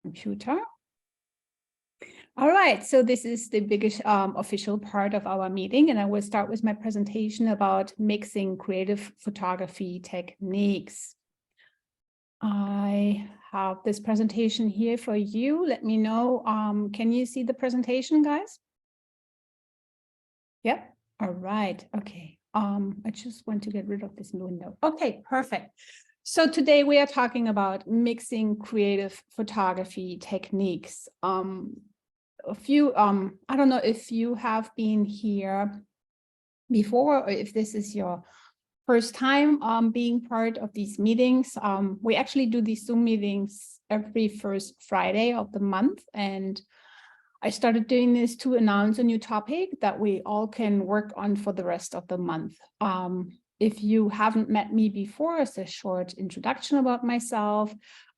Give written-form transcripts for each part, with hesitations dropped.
Computer. All right, so this is the biggest official part of our meeting, and I will start with my presentation about mixing creative photography techniques. I have this presentation here for you. Let me know, can you see the presentation, guys? Yep, all right, okay. I just want to get rid of this window. Okay, perfect. So today we are talking about mixing creative photography techniques. A few, I don't know if you have been here before or if this is your first time being part of these meetings. We actually do these Zoom meetings every first Friday of the month, and I started doing this to announce a new topic that we all can work on for the rest of the month. If you haven't met me before, as a short introduction about myself,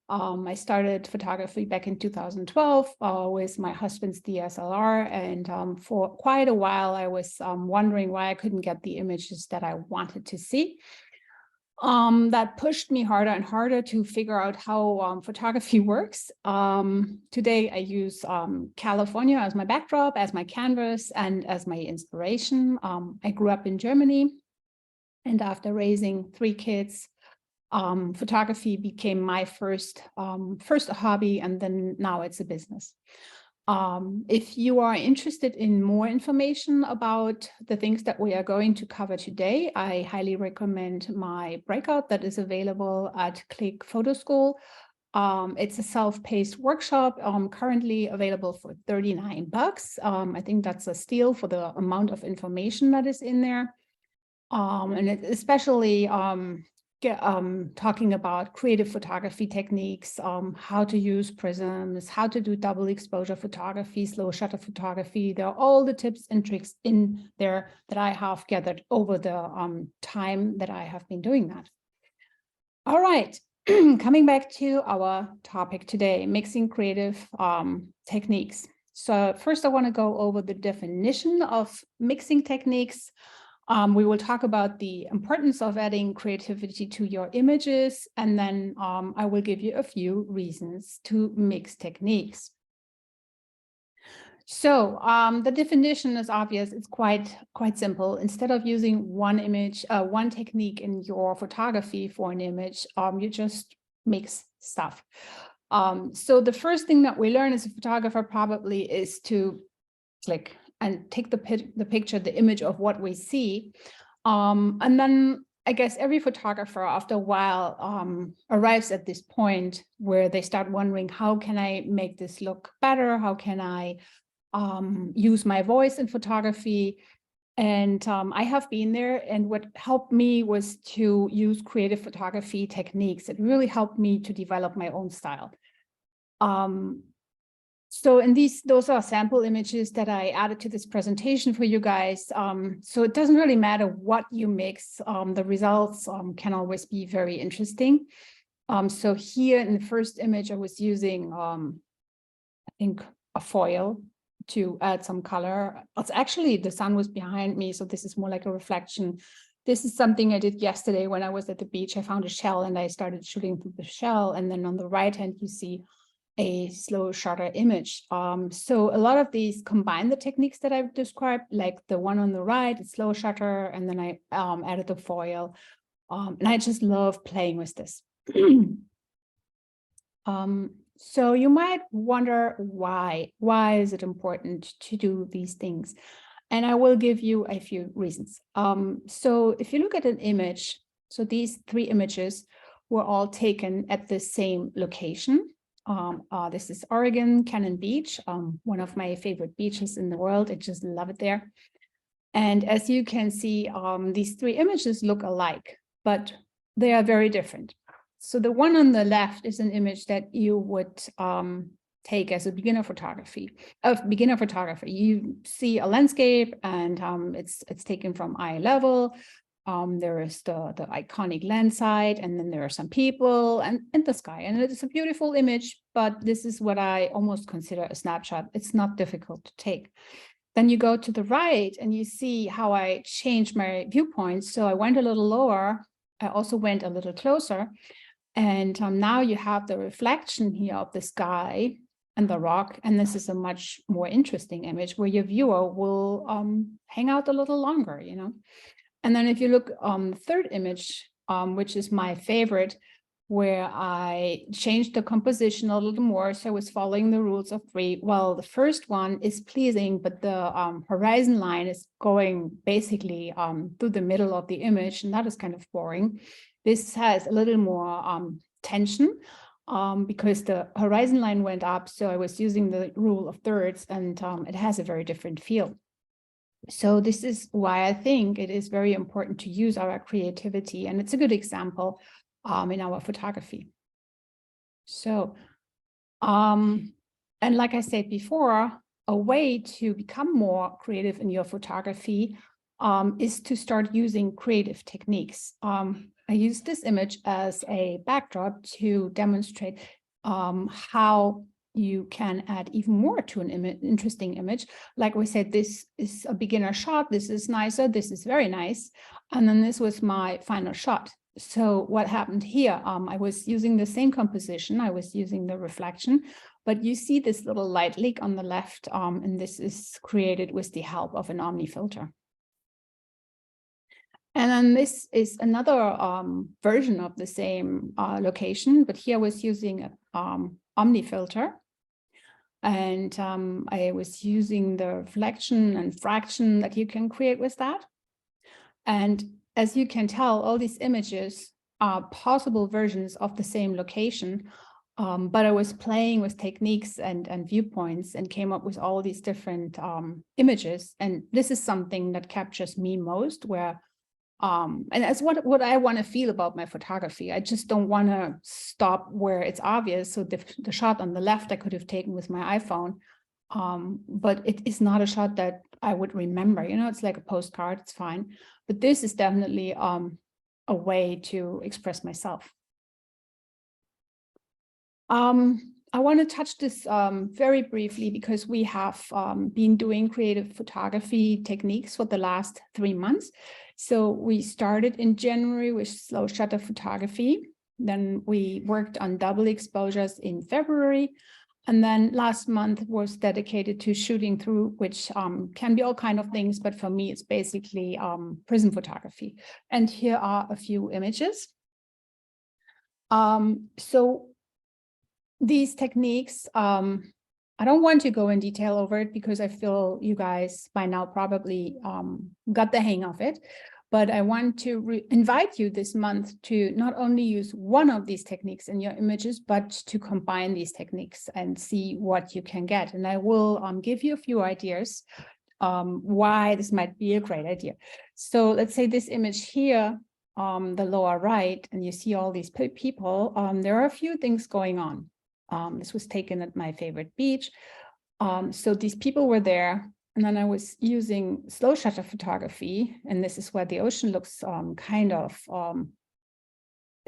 I started photography back in 2012 with my husband's DSLR, and for quite a while I was wondering why I couldn't get the images that I wanted to see. That pushed me harder and harder to figure out how photography works. Today I use California as my backdrop, as my canvas, and as my inspiration. I grew up in Germany, and after raising 3 kids, photography became my first hobby, and then now it's a business. If you are interested in more information about the things that we are going to cover today, I highly recommend my breakout that is available at Click Photo School. It's a self-paced workshop, currently available for $39. I think that's a steal for the amount of information that is in there. And it especially talking about creative photography techniques, how to use prisms, how to do double exposure photography, slow shutter photography. There are all the tips and tricks in there that I have gathered over the time that I have been doing that. All right, coming back to our topic today, mixing creative techniques. So first I want to go over the definition of mixing techniques. We will talk about the importance of adding creativity to your images, and then I will give you a few reasons to mix techniques. So the definition is obvious. It's quite simple. Instead of using one image, one technique in your photography for an image, you just mix stuff. So the first thing that we learn as a photographer probably is to click and take the picture, the image of what we see. And then I guess every photographer after a while arrives at this point where they start wondering, how can I make this look better? How can I use my voice in photography? And I have been there, and what helped me was to use creative photography techniques. It really helped me to develop my own style. So in those are sample images that I added to this presentation for you guys. So it doesn't really matter what you mix. The results can always be very interesting. So here in the first image, I was using, I think, a foil to add some color. It's actually, the sun was behind me, so this is more like a reflection. This is something I did yesterday when I was at the beach. I found a shell and I started shooting through the shell. And then on the right hand, you see a slow shutter image. So a lot of these combine the techniques that I've described, like the one on the right, it's slow shutter, and then I added the foil. And I just love playing with this. So you might wonder why is it important to do these things? And I will give you a few reasons. So if you look at an image, so these 3 images were all taken at the same location. This is Oregon, Cannon Beach, one of my favorite beaches in the world. I just love it there. And as you can see, these 3 images look alike, but they are very different. So the one on the left is an image that you would take as a beginner photography. You see a landscape, and it's taken from eye level. There is the iconic land site, and then there are some people and the sky, and it's a beautiful image, but this is what I almost consider a snapshot. It's not difficult to take. Then you go to the right and you see how I changed my viewpoint. So I went a little lower. I also went a little closer. And now you have the reflection here of the sky and the rock. And this is a much more interesting image where your viewer will hang out a little longer, you know. And then if you look the third image, which is my favorite, where I changed the composition a little more. So I was following the rules of three. Well, the first one is pleasing, but the horizon line is going basically through the middle of the image, and that is kind of boring. This has a little more tension because the horizon line went up. So I was using the rule of thirds, and it has a very different feel. So this is why I think it is very important to use our creativity. And it's a good example in our photography. So, and like I said before, a way to become more creative in your photography is to start using creative techniques. I use this image as a backdrop to demonstrate how you can add even more to an interesting image. Like we said, this is a beginner shot. This is nicer. This is very nice. And then this was my final shot. So what happened here, I was using the same composition. I was using the reflection, but you see this little light leak on the left, and this is created with the help of an Omni filter. And then this is another version of the same location, but here I was using an Omni filter. And I was using the reflection and fraction that you can create with that. And as you can tell, all these images are possible versions of the same location, but I was playing with techniques and viewpoints and came up with all these different images. And this is something that captures me most, where and that's what I want to feel about my photography. I just don't want to stop where it's obvious. So the shot on the left I could have taken with my iPhone, but it is not a shot that I would remember. You know, it's like a postcard, it's fine. But this is definitely a way to express myself. I want to touch this very briefly because we have been doing creative photography techniques for the last 3 months. So we started in January with slow shutter photography. Then we worked on double exposures in February. And then last month was dedicated to shooting through, which can be all kinds of things. But for me, it's basically prism photography. And here are a few images. So these techniques, I don't want to go in detail over it because I feel you guys by now probably got the hang of it. But I want to invite you this month to not only use one of these techniques in your images, but to combine these techniques and see what you can get. And I will give you a few ideas why this might be a great idea. So let's say this image here, the lower right, and you see all these people, there are a few things going on. This was taken at my favorite beach. So these people were there. And then I was using slow shutter photography, and this is where the ocean looks kind of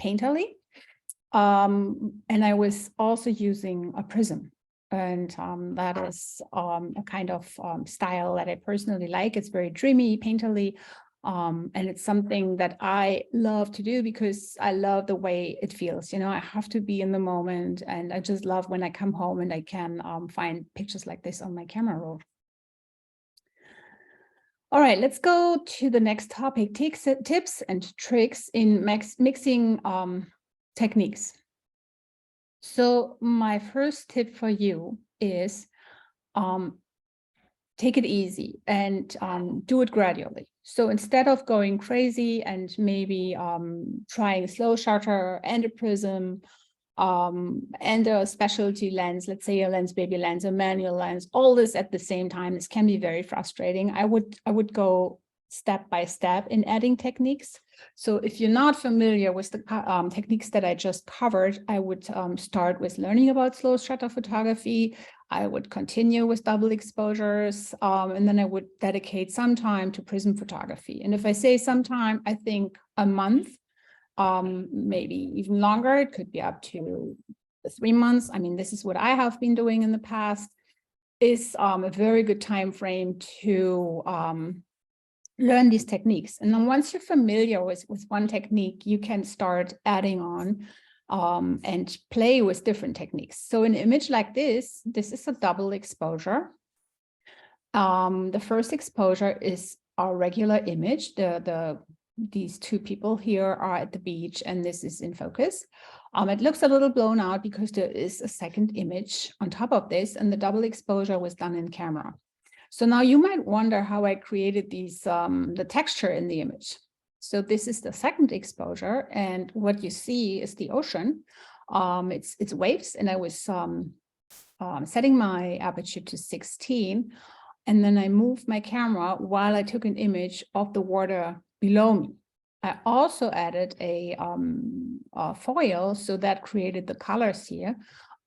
painterly. And I was also using a prism, and that is a kind of style that I personally like. It's very dreamy, painterly, and it's something that I love to do because I love the way it feels. You know, I have to be in the moment, and I just love when I come home and I can find pictures like this on my camera roll. All right, let's go to the next topic, tips and tricks in mixing techniques. So my first tip for you is take it easy and do it gradually. So instead of going crazy and maybe trying a slow shutter and a prism and a specialty lens, let's say a lens baby lens, a manual lens, all this at the same time, this can be very frustrating. I would go step by step in adding techniques. So if you're not familiar with the techniques that I just covered, I would start with learning about slow shutter photography. I would continue with double exposures, and then I would dedicate some time to prism photography. And if I say some time, I think a month, maybe even longer. It could be up to 3 months. I mean, this is what I have been doing in the past, is a very good time frame to learn these techniques. And then once you're familiar with one technique, you can start adding on and play with different techniques. So an image like this is a double exposure. The first exposure is our regular image. These two people here are at the beach, and this is in focus. It looks a little blown out because there is a second image on top of this, and the double exposure was done in camera. So now you might wonder how I created these, the texture in the image. So this is the second exposure, and what you see is the ocean. It's waves, and I was setting my aperture to 16, and then I moved my camera while I took an image of the water below me. I also added a foil, so that created the colors here.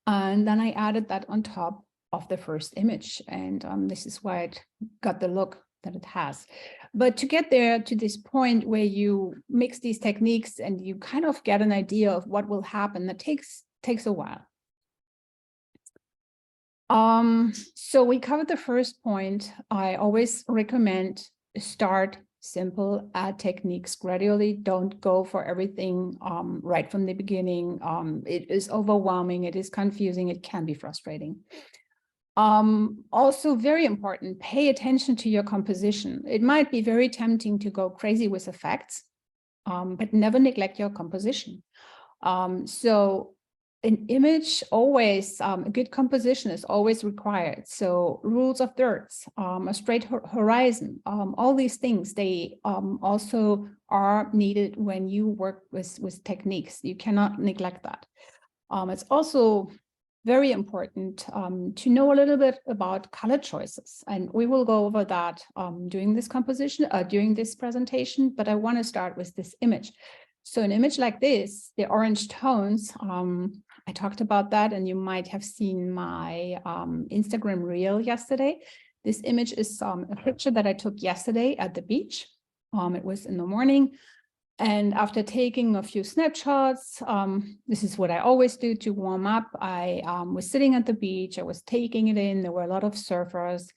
And then I added that on top of the first image. And this is why it got the look that it has. But to get there to this point where you mix these techniques and you kind of get an idea of what will happen, that takes a while. So we covered the first point. I always recommend start simple, add techniques gradually. Don't go for everything right from the beginning. It is overwhelming, it is confusing, it can be frustrating. Also very important, pay attention to your composition. It might be very tempting to go crazy with effects, but never neglect your composition. So an image always, a good composition is always required. So rules of thirds, a straight horizon, all these things, they also are needed when you work with techniques. You cannot neglect that. It's also very important to know a little bit about color choices. And we will go over that during this during this presentation, but I want to start with this image. So an image like this, the orange tones, I talked about that, and you might have seen my Instagram reel yesterday. This image is a picture that I took yesterday at the beach. It was in the morning. And after taking a few snapshots, this is what I always do to warm up. I was sitting at the beach, I was taking it in, there were a lot of surfers.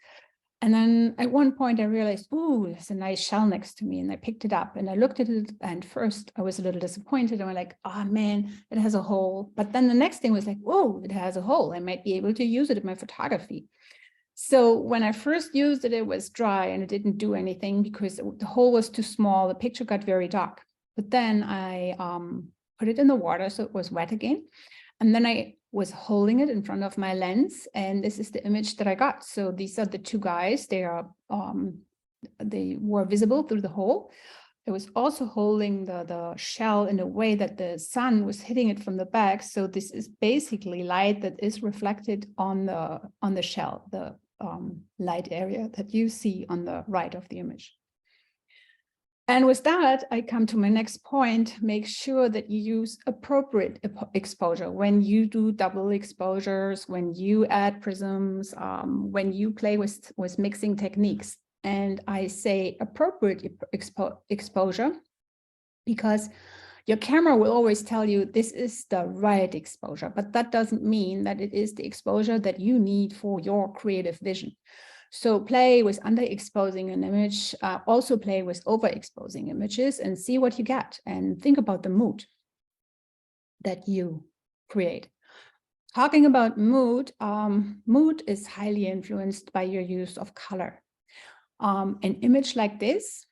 And then at one point I realized, ooh, there's a nice shell next to me, and I picked it up and I looked at it, and first I was a little disappointed. I'm like, oh man, it has a hole. But then the next thing was like, oh, it has a hole. I might be able to use it in my photography. So when I first used it, it was dry and it didn't do anything because the hole was too small. The picture got very dark. But then I put it in the water, so it was wet again. And then I was holding it in front of my lens, and this is the image that I got. So these are the two guys. They were visible through the hole. I was also holding the shell in a way that the sun was hitting it from the back. So this is basically light that is reflected on the shell, the light area that you see on the right of the image. And with that, I come to my next point. Make sure that you use appropriate exposure when you do double exposures, when you add prisms, when you play with mixing techniques. And I say appropriate exposure because your camera will always tell you this is the right exposure, but that doesn't mean that it is the exposure that you need for your creative vision. So play with underexposing an image, also play with overexposing images and see what you get, and think about the mood that you create. Talking about mood, mood is highly influenced by your use of color. An image like this,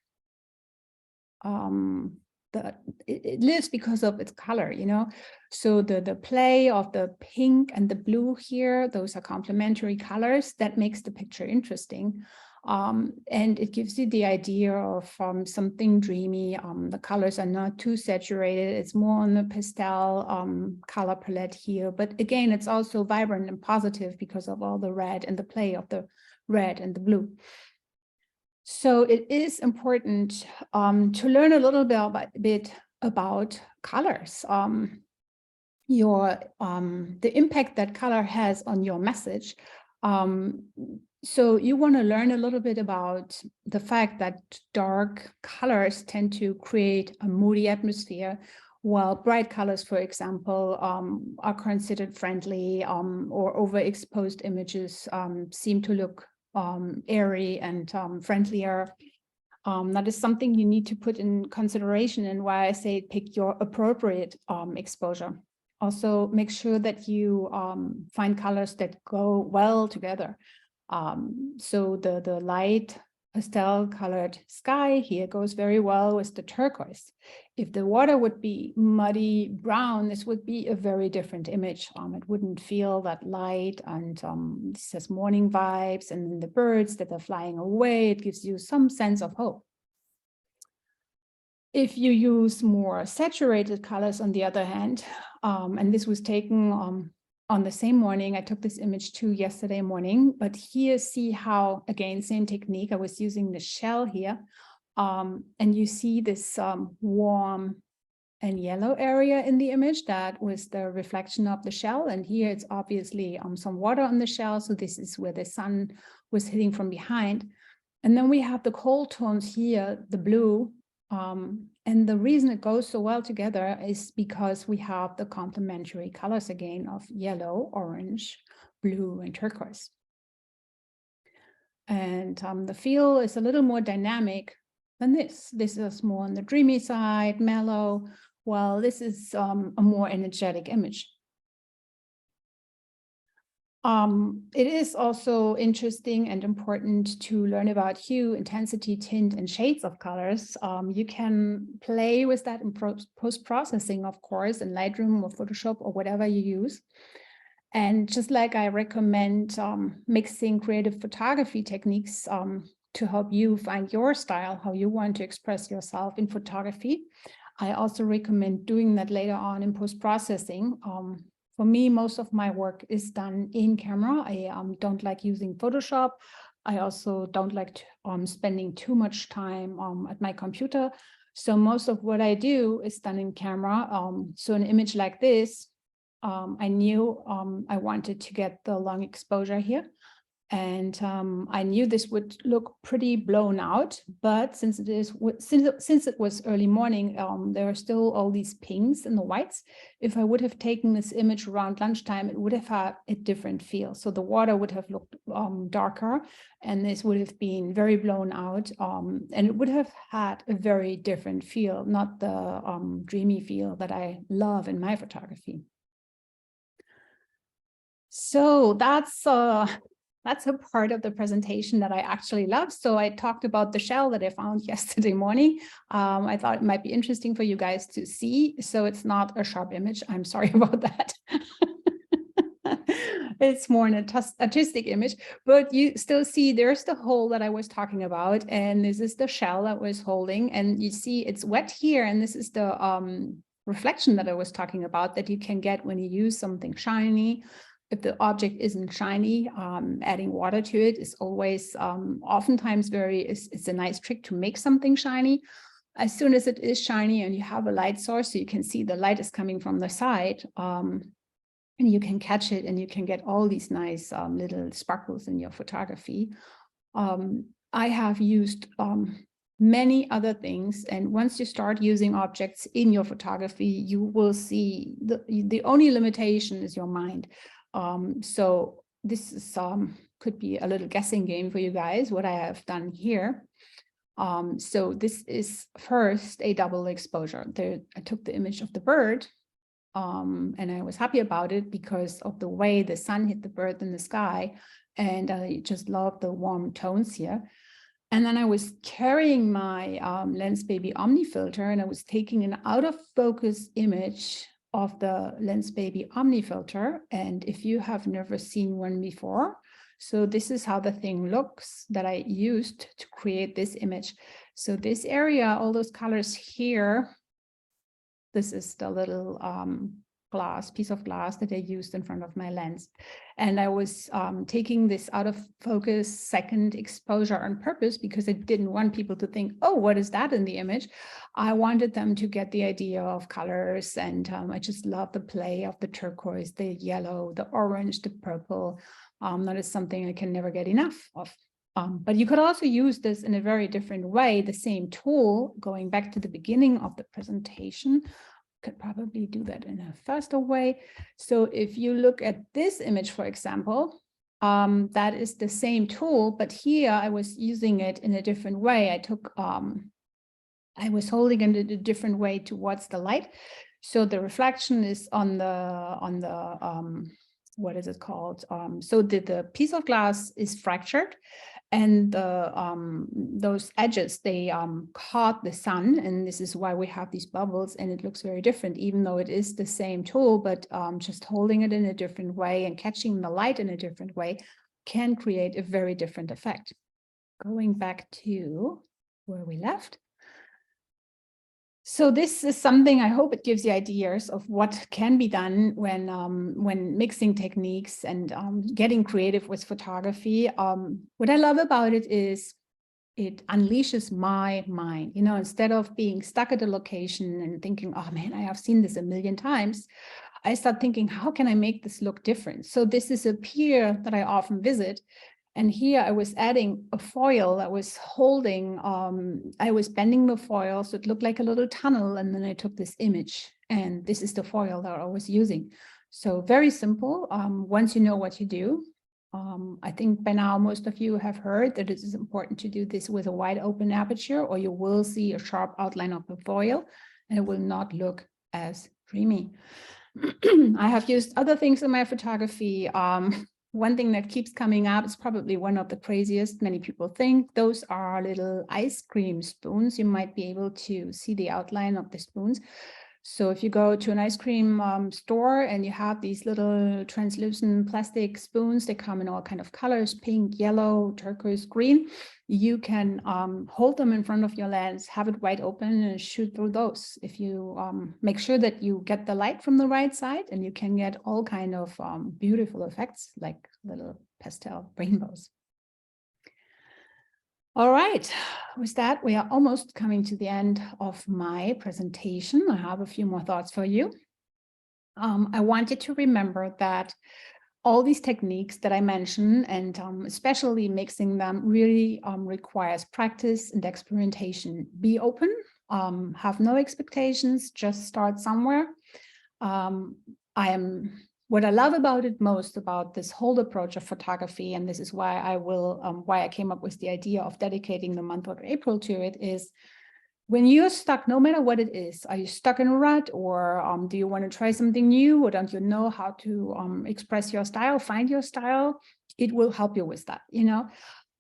it lives because of its color, you know. So the play of the pink and the blue here, those are complementary colors that makes the picture interesting. And it gives you the idea of something dreamy. The colors are not too saturated. It's more on the pastel color palette here. But again, it's also vibrant and positive because of all the red and the play of the red and the blue. So it is important to learn a little bit about colors, the impact that color has on your message. So you want to learn a little bit about the fact that dark colors tend to create a moody atmosphere, while bright colors, for example, are considered friendly, or overexposed images seem to look airy and friendlier. That is something you need to put in consideration, and why I say pick your appropriate exposure. Also make sure that you find colors that go well together. So the light pastel colored sky here goes very well with the turquoise. If the water would be muddy brown, this would be a very different image. It wouldn't feel that light, and this has morning vibes, and then the birds that are flying away, it gives you some sense of hope. If you use more saturated colors, on the other hand, and this was taken on the same morning, I took this image too yesterday morning, but here see how, again, same technique, I was using the shell here, and you see this warm and yellow area in the image that was the reflection of the shell, and here it's obviously some water on the shell, so this is where the sun was hitting from behind. And then we have the cold tones here, the blue, and the reason it goes so well together is because we have the complementary colors again of yellow, orange, blue, and turquoise. And the feel is a little more dynamic than this. This is more on the dreamy side, mellow, while this is a more energetic image. It is also interesting and important to learn about hue, intensity, tint, and shades of colors. You can play with that in post-processing, of course, in Lightroom or Photoshop or whatever you use. And just like I recommend mixing creative photography techniques to help you find your style, how you want to express yourself in photography, I also recommend doing that later on in post-processing. For me, most of my work is done in camera. I don't like using Photoshop. I also don't like spending too much time at my computer. So most of what I do is done in camera. So an image like this, I knew I wanted to get the long exposure here. And I knew this would look pretty blown out, but since it was early morning, there are still all these pinks and the whites. If I would have taken this image around lunchtime, it would have had a different feel. So the water would have looked darker, and this would have been very blown out, and it would have had a very different feel, not the dreamy feel that I love in my photography. So that's a part of the presentation that I actually love. So I talked about the shell that I found yesterday morning. I thought it might be interesting for you guys to see. So it's not a sharp image. I'm sorry about that. It's more an artistic image, but you still see there's the hole that I was talking about. And this is the shell that was holding. And you see it's wet here. And this is the reflection that I was talking about that you can get when you use something shiny. If the object isn't shiny, adding water to it is always oftentimes it's a nice trick to make something shiny. As soon as it is shiny and you have a light source, so you can see the light is coming from the side, and you can catch it and you can get all these nice little sparkles in your photography. I have used many other things, and once you start using objects in your photography, you will see the only limitation is your mind. So this is could be a little guessing game for you guys, what I have done here. So this is first a double exposure. I took the image of the bird, and I was happy about it because of the way the sun hit the bird in the sky, and I just love the warm tones here. And then I was carrying my Lensbaby Omni filter, and I was taking an out of focus image of the Lensbaby Omni filter. And if you have never seen one before, so this is how the thing looks that I used to create this image. So this area, all those colors here, this is the little piece of glass that I used in front of my lens. And I was taking this out of focus second exposure on purpose because I didn't want people to think, oh, what is that in the image? I wanted them to get the idea of colors. And I just love the play of the turquoise, the yellow, the orange, the purple. That is something I can never get enough of. But you could also use this in a very different way, the same tool, going back to the beginning of the presentation. Could probably do that in a faster way. So if you look at this image, for example, that is the same tool, but here I was using it in a different way. I was holding it in a different way towards the light. So the reflection is on the what is it called? So the piece of glass is fractured, and those edges, they caught the sun, and this is why we have these bubbles, and it looks very different, even though it is the same tool, but just holding it in a different way and catching the light in a different way can create a very different effect. Going back to where we left. So this is something, I hope it gives you ideas of what can be done when mixing techniques and getting creative with photography. What I love about it is it unleashes my mind. You know, instead of being stuck at a location and thinking, oh man, I have seen this a million times, I start thinking, how can I make this look different? So this is a pier that I often visit. And here I was adding a foil. I was holding, I was bending the foil so it looked like a little tunnel. And then I took this image, and this is the foil that I was using. So very simple. Once you know what you do, I think by now most of you have heard that it is important to do this with a wide open aperture, or you will see a sharp outline of the foil and it will not look as dreamy. I have used other things in my photography. One thing that keeps coming up is probably one of the craziest, many people think. Those are little ice cream spoons. You might be able to see the outline of the spoons. So if you go to an ice cream store and you have these little translucent plastic spoons, they come in all kind of colors, pink, yellow, turquoise, green. You can hold them in front of your lens, have it wide open and shoot through those. If you make sure that you get the light from the right side, and you can get all kind of beautiful effects like little pastel rainbows. All right, with that, we are almost coming to the end of my presentation. I have a few more thoughts for you. I wanted to remember that all these techniques that I mentioned, and especially mixing them, really requires practice and experimentation. Be open, have no expectations, just start somewhere. What I love about it most, about this whole approach of photography, and this is why I came up with the idea of dedicating the month of April to it, is when you're stuck, no matter what it is, are you stuck in a rut, or do you want to try something new, or don't you know how to express your style, find your style? It will help you with that, you know.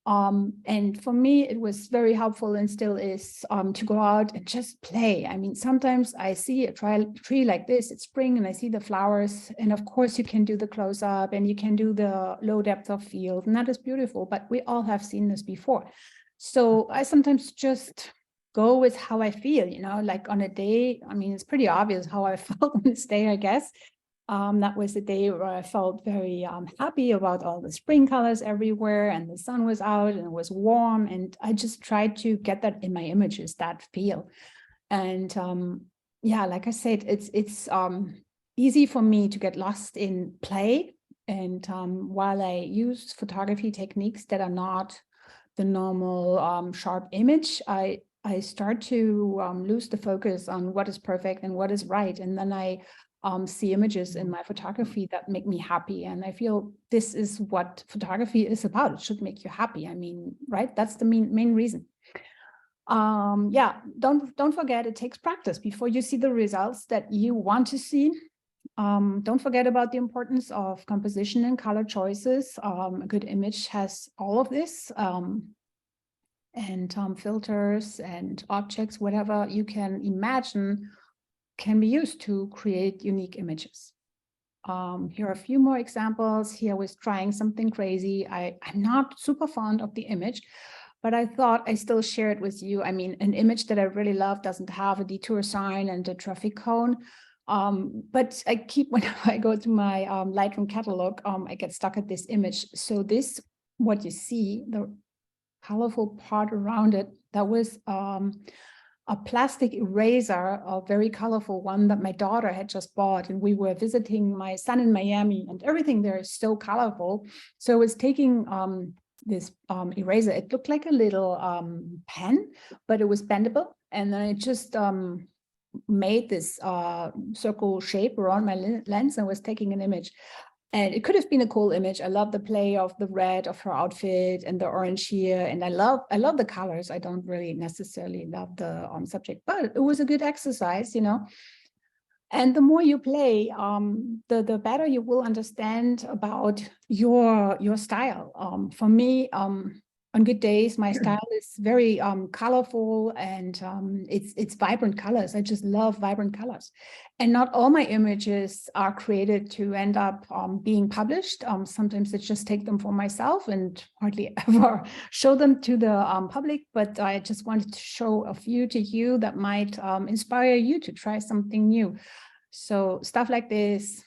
And for me, it was very helpful, and still is, to go out and just play. I mean, sometimes I see a tree like this, it's spring, and I see the flowers. And of course, you can do the close up and you can do the low depth of field, and that is beautiful, but we all have seen this before. So I sometimes just go with how I feel, you know, like on a day, I mean, it's pretty obvious how I felt on this day, I guess. That was the day where I felt very happy about all the spring colors everywhere, and the sun was out and it was warm, and I just tried to get that in my images, that feel. And yeah, like I said, it's easy for me to get lost in play. And while I use photography techniques that are not the normal sharp image, I start to lose the focus on what is perfect and what is right. And then I see images in my photography that make me happy. And I feel this is what photography is about. It should make you happy. I mean, right? That's the main reason. Yeah, don't forget, it takes practice before you see the results that you want to see. Don't forget about the importance of composition and color choices. A good image has all of this. And filters and objects, whatever you can imagine, can be used to create unique images. Here are a few more examples. Here I was trying something crazy. I'm not super fond of the image, but I thought I still share it with you. I mean, an image that I really love doesn't have a detour sign and a traffic cone. But I keep, whenever I go through my Lightroom catalog, I get stuck at this image. So this, what you see, the colorful part around it, that was a plastic eraser, a very colorful one that my daughter had just bought, and we were visiting my son in Miami, and everything there is so colorful. So I was taking this eraser. It looked like a little pen, but it was bendable, and then I just made this circle shape around my lens and was taking an image. And it could have been a cool image. I love the play of the red of her outfit and the orange here. And I love the colors. I don't really necessarily love the subject, but it was a good exercise, you know. And the more you play, the better you will understand about your style. For me, on good days, my style is very colorful, and it's vibrant colors. I just love vibrant colors. And not all my images are created to end up being published. Sometimes I just take them for myself and hardly ever show them to the public. But I just wanted to show a few to you that might inspire you to try something new. So stuff like this,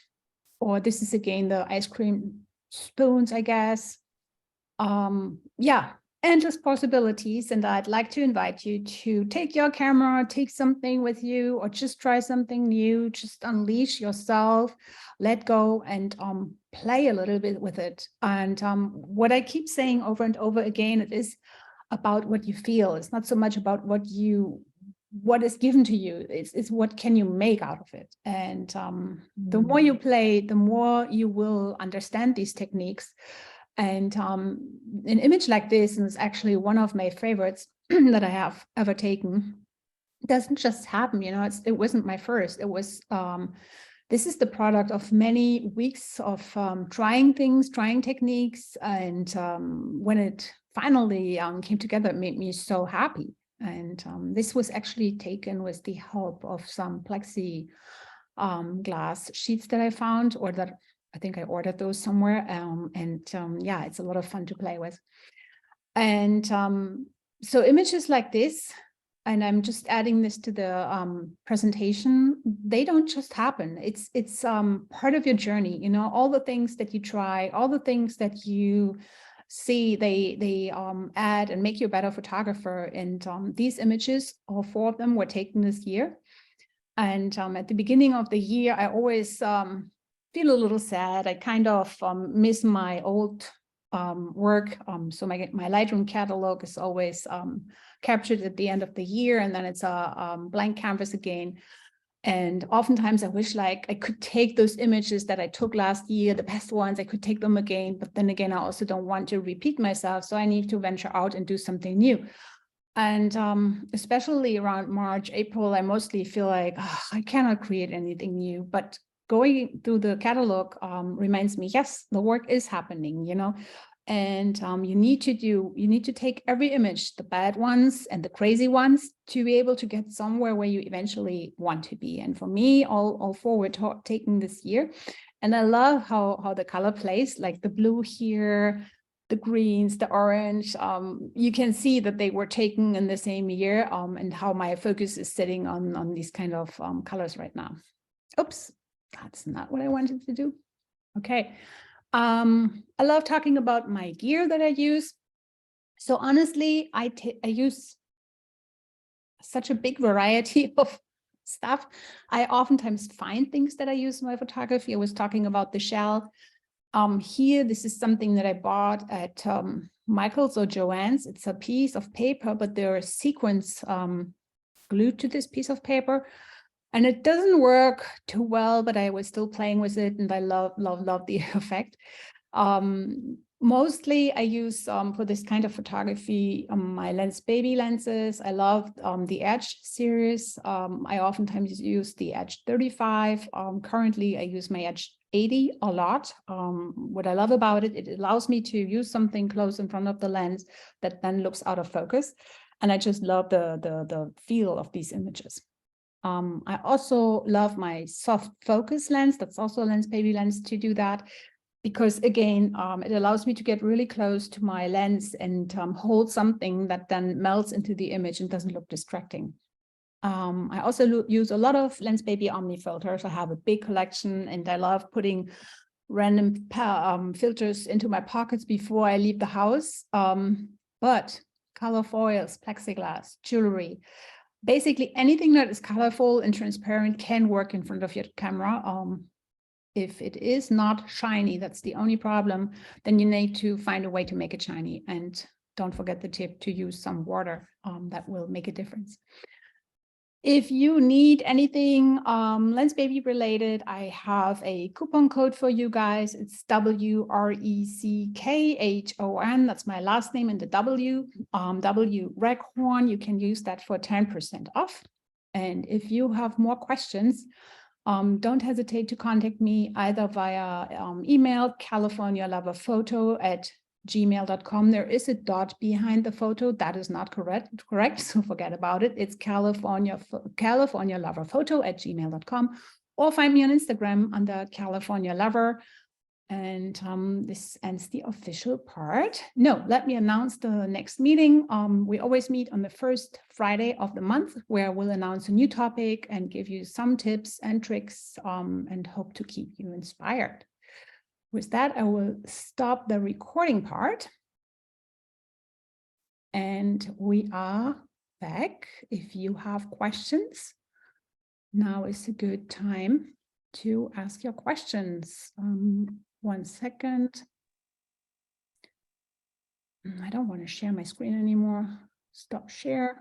or this is again the ice cream spoons, I guess. Yeah, endless possibilities. And I'd like to invite you to take your camera, take something with you, or just try something new. Just unleash yourself, let go, and play a little bit with it. And what I keep saying over and over again, it is about what you feel. It's not so much about what is given to you. It's what can you make out of it. And the more you play, the more you will understand these techniques. And an image like this, and it's actually one of my favorites that I have ever taken, doesn't just happen, you know, it wasn't my first. It was, this is the product of many weeks of trying things, trying techniques. And when it finally came together, it made me so happy. And this was actually taken with the help of some plexi glass sheets that I found, or that I think I ordered those somewhere. Yeah, it's a lot of fun to play with. And so images like this, and I'm just adding this to the presentation, they don't just happen. It's part of your journey, you know, all the things that you try, all the things that you see, they add and make you a better photographer. And these images, all 4 of them, were taken this year. And at the beginning of the year, I always feel a little sad. I kind of miss my old work. So my Lightroom catalog is always captured at the end of the year, and then it's a blank canvas again. And oftentimes I wish like I could take those images that I took last year, the best ones, I could take them again. But then again, I also don't want to repeat myself. So I need to venture out and do something new. And especially around March, April, I mostly feel like I cannot create anything new. But going through the catalog reminds me, yes, the work is happening, you know. And you need to take every image, the bad ones and the crazy ones, to be able to get somewhere where you eventually want to be. And for me, all 4 were taken this year. And I love how the color plays, like the blue here, the greens, the orange. You can see that they were taken in the same year, and how my focus is sitting on these kind of colors right now. Oops, that's not what I wanted to do. Okay. I love talking about my gear that I use. So honestly, I use such a big variety of stuff. I oftentimes find things that I use in my photography. I was talking about the shell. Here, this is something that I bought at Michael's or Joann's. It's a piece of paper, but there are sequins glued to this piece of paper. And it doesn't work too well, but I was still playing with it, and I love the effect. Mostly I use for this kind of photography my Lens Baby lenses. I love the Edge series. I oftentimes use the Edge 35. Currently I use my Edge 80 a lot. What I love about it, it allows me to use something close in front of the lens that then looks out of focus. And I just love the feel of these images. I also love my soft focus lens. That's also a Lens Baby lens to do that, because again, it allows me to get really close to my lens and hold something that then melts into the image and doesn't look distracting. I also use a lot of Lens Baby Omni filters. I have a big collection, and I love putting random filters into my pockets before I leave the house. But color foils, plexiglass, jewelry, basically anything that is colorful and transparent can work in front of your camera. If it is not shiny, that's the only problem, then you need to find a way to make it shiny. And don't forget the tip to use some water. That will make a difference. If you need anything Lens Baby related, I have a coupon code for you guys. It's WRECKHON. That's my last name and the W. W Rekhorn. You can use that for 10% off. And if you have more questions, Don't hesitate to contact me either via email, californialoverphoto@gmail.com. There is a dot behind the photo. That is not correct. So forget about it. It's californialoverphoto@gmail.com, or find me on Instagram under California Lover. And this ends the official part. No, let me announce the next meeting. We always meet on the first Friday of the month, where we'll announce a new topic and give you some tips and tricks, and hope to keep you inspired. With that, I will stop the recording part. And we are back. If you have questions, now is a good time to ask your questions. 1 second. I don't want to share my screen anymore. Stop share.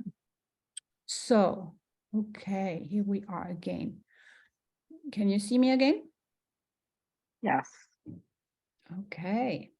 So, okay, here we are again. Can you see me again? Yes. Okay.